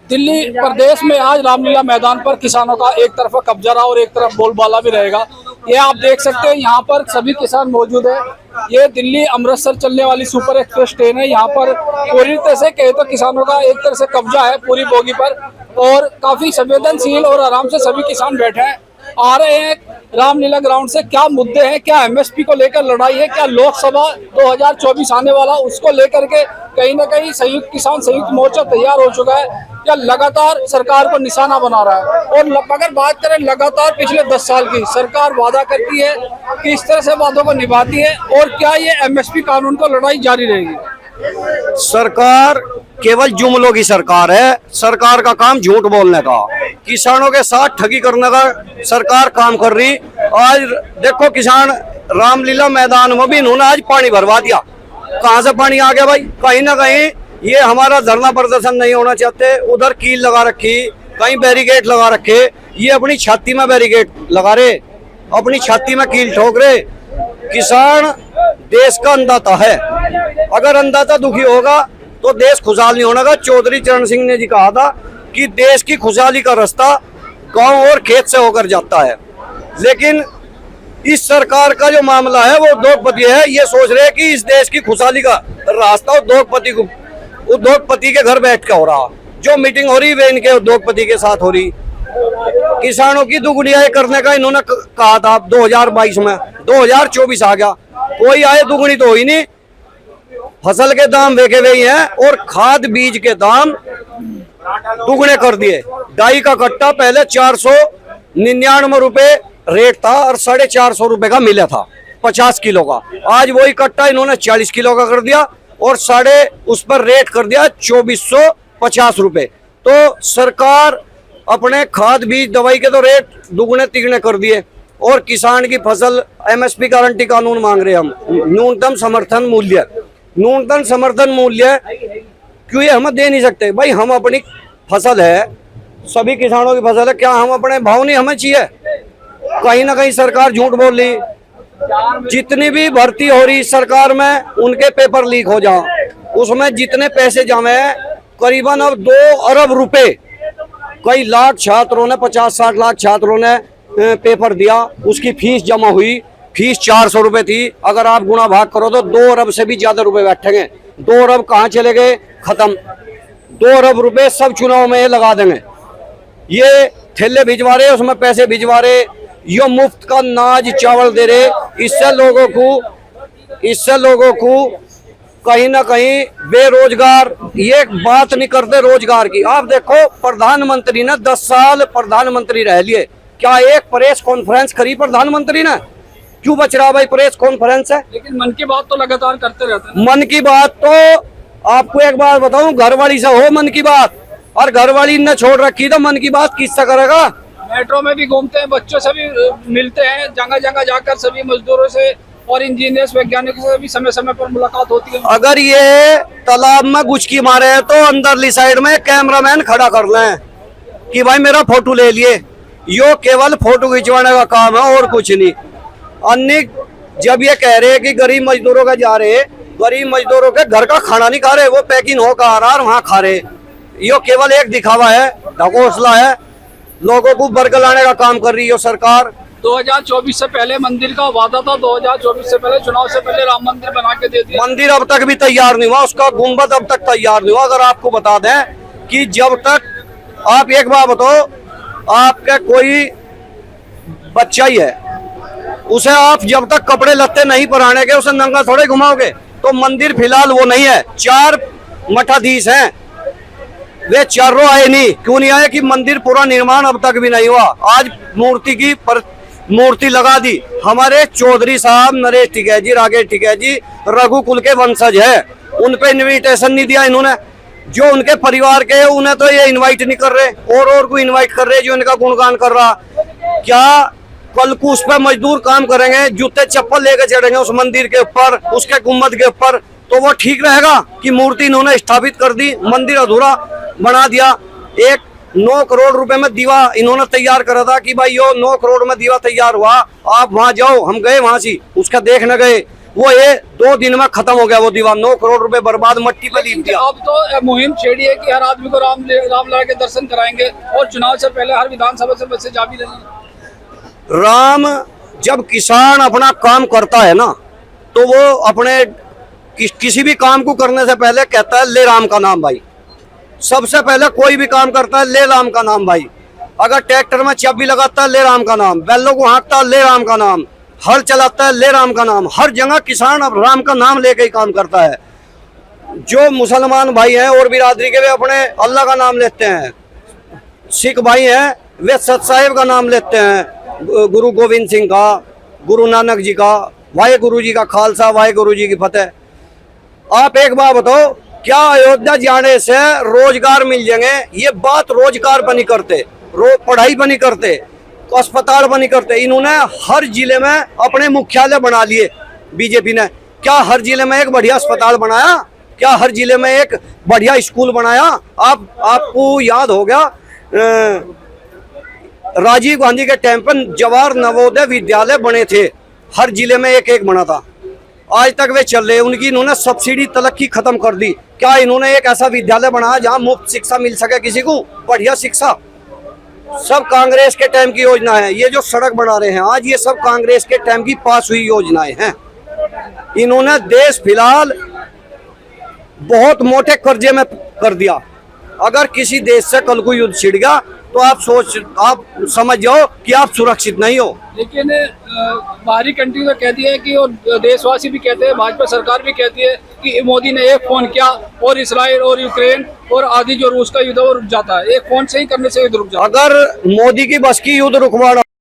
दिल्ली प्रदेश में आज रामलीला मैदान पर किसानों का एक तरफा कब्जा रहा और एक तरफ बोलबाला भी रहेगा। ये आप देख सकते हैं, यहाँ पर सभी किसान मौजूद है। ये दिल्ली अमृतसर चलने वाली सुपर एक्सप्रेस ट्रेन है। यहाँ पर पूरी तरह से कहे तो किसानों का एक तरह से कब्जा है पूरी बोगी पर, और काफी संवेदनशील और आराम से सभी किसान बैठे हैं। आ रहे हैं रामलीला ग्राउंड से। क्या मुद्दे हैं, क्या एमएसपी को लेकर लड़ाई है, क्या लोकसभा 2024 आने वाला उसको लेकर के कहीं ना कहीं संयुक्त किसान संयुक्त मोर्चा तैयार हो चुका है, या लगातार सरकार को निशाना बना रहा है। और अगर बात करें लगातार पिछले 10 साल की, सरकार वादा करती है कि इस तरह से वादों को निभाती है, और क्या ये एमएसपी कानून को लड़ाई जारी रहेगी? सरकार केवल जुमलों की सरकार है। सरकार का काम झूठ बोलने का, किसानों के साथ ठगी करने का सरकार काम कर रही। आज देखो किसान रामलीला मैदान में भी इन्होंने आज पानी भरवा दिया। कहाँ से पानी आ गया भाई? कहीं ना कहीं ये हमारा धरना प्रदर्शन नहीं होना चाहते। उधर कील लगा रखी, कहीं बैरिकेड लगा रखे, ये अपनी छाती में बैरिकेड लगा रहे, अपनी छाती में कील ठोक रहे। किसान देश का अन्नदाता है, अगर अन्नदाता दुखी होगा तो देश खुशहाल नहीं होगा। चौधरी चरण सिंह ने जी कहा था कि देश की खुशहाली का रास्ता गांव और खेत से होकर जाता है, लेकिन इस सरकार का जो मामला है वो उद्योगपति है। ये सोच रहे हैं कि इस देश की खुशहाली का रास्ता उद्योगपति के घर बैठ के हो रहा। जो मीटिंग हो रही वे इनके उद्योगपति के साथ हो रही। किसानों की दुगुनियाई करने का इन्होंने कहा था 2022 में, 2024 आ गया, कोई आए दुगुनी तो हुई नहीं। फसल के दाम देखे हुए हैं और खाद बीज के दाम दुगने कर दिए। डाई का कट्टा पहले 499 रुपए रेट था और 450 रुपए का मिला था 50 किलो का। आज वही कट्टा इन्होंने 40 किलो का कर दिया और उस पर रेट कर दिया 2450 रुपए। तो सरकार अपने खाद बीज दवाई के तो रेट दुगने तिगने कर दिए, और किसान की फसल एमएसपी गारंटी कानून मांग रहे हम। न्यूनतम समर्थन मूल्य क्यों ये हम दे नहीं सकते भाई? हम अपनी फसल है, सभी किसानों की फसल है, क्या हम अपने भाव नहीं हमें चाहिए? कहीं ना कहीं सरकार झूठ बोल रही। जितनी भी भर्ती हो रही सरकार में उनके पेपर लीक हो जाओ, उसमें जितने पैसे जमे करीबन अब 2 अरब रुपए, कई लाख छात्रों ने 50-60 लाख छात्रों ने पेपर दिया, उसकी फीस जमा हुई। फीस 400 रुपए थी, अगर आप गुणा भाग करो तो 2 अरब से भी ज्यादा रुपए बैठेंगे। 2 अरब कहाँ चले गए? खत्म। 2 अरब रुपए सब चुनाव में लगा देंगे। ये थैले भिजवा रहे, उसमें पैसे भिजवा रहे, ये मुफ्त का नाज चावल दे रहे। इससे लोगों को कहीं ना कहीं बेरोजगार, ये बात नहीं करते रोजगार की। आप देखो प्रधानमंत्री ने 10 साल प्रधानमंत्री रह लिए, क्या एक प्रेस कॉन्फ्रेंस करी प्रधानमंत्री ने? क्यों बच रहा भाई प्रेस कॉन्फ्रेंस है? लेकिन मन की बात तो लगातार करते रहते हैं। मन की बात तो आपको एक बात बताऊं, घरवाली से हो मन की बात, और घरवाली ने छोड़ रखी तो मन की बात किससे करेगा? मेट्रो में भी घूमते हैं, बच्चों से भी मिलते हैं, जगह जगह जाकर सभी मजदूरों से और इंजीनियर्स वैज्ञानिकों से भी समय समय पर मुलाकात होती है। अगर ये तालाब में गुचकी मारे हैं तो अंदरली साइड में कैमरामैन खड़ा कर लें कि भाई मेरा फोटो ले लिए। यो केवल फोटो खिंचवाने का काम है और कुछ नहीं। अन्य जब ये कह रहे हैं कि गरीब मजदूरों का जा रहे, गरीब मजदूरों के घर का खाना नहीं खा रहे, वो पैकिंग होकर आ रहा है वहाँ खा रहे। यो केवल एक दिखावा है, ढकोसला है, लोगों को बरगलाने का काम कर रही है सरकार। 2024 से पहले मंदिर का वादा था, 2024 से पहले चुनाव से पहले राम मंदिर बना के दे दिया। मंदिर अब तक भी तैयार नहीं हुआ, उसका गुंबद अब तक तैयार नहीं हुआ। अगर आपको बता दें कि जब तक, आप एक बात बताओ, आपका कोई बच्चा ही है, उसे आप जब तक कपड़े लत्ते नहीं पहनाने के उसे नंगा थोड़े घुमाओगे। तो मंदिर फिलहाल वो नहीं है। 4 मठाधीश हैं, वे चारों आए नहीं। क्यों नहीं आए? कि मंदिर पूरा निर्माण अब तक भी नहीं हुआ। आज मूर्ति लगा दी। हमारे चौधरी साहब नरेश टिकैत, राकेश टिकैत, रघुकुल के वंशज है, उन पे इनविटेशन नहीं दिया इन्होंने। जो उनके परिवार के उन्हें तो ये इनवाइट नहीं कर रहे, और को इनवाइट कर रहे जो इनका गुणगान कर रहा। क्या कल को उस पर मजदूर काम करेंगे, जूते चप्पल लेकर चढ़ेंगे उस मंदिर के ऊपर, उसके गुम्बद के ऊपर, तो वो ठीक रहेगा? कि मूर्ति इन्होंने स्थापित कर दी, मंदिर अधूरा बना दिया। एक 9 करोड़ रुपए में दीवा इन्होंने तैयार करा था कि भाई यो 9 करोड़ में दीवा तैयार हुआ, आप वहां जाओ। हम गए वहां से, उसका देखने गए, वो ये 2 दिन में खत्म हो गया वो दीवार। 9 करोड़ रुपए बर्बाद मट्टी पे लीप दिया। अब तो मुहिम छेड़ी है कि हर आदमी को रामलला के दर्शन कराएंगे और चुनाव से पहले हर विधानसभा से बसें जा भी रही हैं। राम जब किसान अपना काम करता है ना, तो वो अपने किसी भी काम को करने से पहले कहता है ले राम का नाम भाई। सबसे पहले कोई भी काम करता है ले राम का नाम भाई। अगर ट्रैक्टर में चाबी लगाता है ले राम का नाम, बैलों को हाँकता है ले राम का नाम, हल चलाता है ले राम का नाम। हर जगह किसान अब राम का नाम लेके ही काम करता है। जो मुसलमान भाई हैं और बिरादरी के, वे अपने अल्लाह का नाम लेते हैं। सिख भाई हैं, वे सत साहिब का नाम लेते हैं, गुरु गोविंद सिंह का, गुरु नानक जी का, वाहे गुरु जी का खालसा, वाहे गुरु जी की फतेह। आप एक बात बताओ, क्या अयोध्या जाने से रोजगार मिल जाएंगे? ये बात रोजगार पर नहीं करते, पढ़ाई पर नहीं करते, अस्पताल पर नहीं करते। इन्होंने हर जिले में अपने मुख्यालय बना लिए बीजेपी ने। क्या हर जिले में एक बढ़िया अस्पताल बनाया? क्या हर जिले में एक बढ़िया स्कूल बनाया? आपको याद होगा राजीव गांधी के टाइम पर जवाहर नवोदय विद्यालय बने थे, हर जिले में एक एक बना था। आज तक वे चल रहे। उनकी इन्होंने सब्सिडी तलक की खत्म कर दी। क्या इन्होंने एक ऐसा विद्यालय बनाया जहां मुफ्त शिक्षा मिल सके किसी को, बढ़िया शिक्षा? सब कांग्रेस के टाइम की योजना है। ये जो सड़क बना रहे हैं आज, ये सब कांग्रेस के टाइम की पास हुई योजनाएं हैं। इन्होंने देश फिलहाल बहुत मोटे कर्जे में कर दिया। अगर किसी देश से कल को युद्ध छिड़ गया तो आप समझ जाओ कि आप सुरक्षित नहीं हो। लेकिन बाहरी कंट्री में कह दिया है कि, और देशवासी भी कहते हैं, भाजपा सरकार भी कहती है कि मोदी ने एक फोन किया और इसराइल और यूक्रेन और आदि जो रूस का युद्ध वो रुक जाता है। एक फोन से ही करने से युद्ध रुक जाता है। अगर मोदी की बस की युद्ध रुकवाना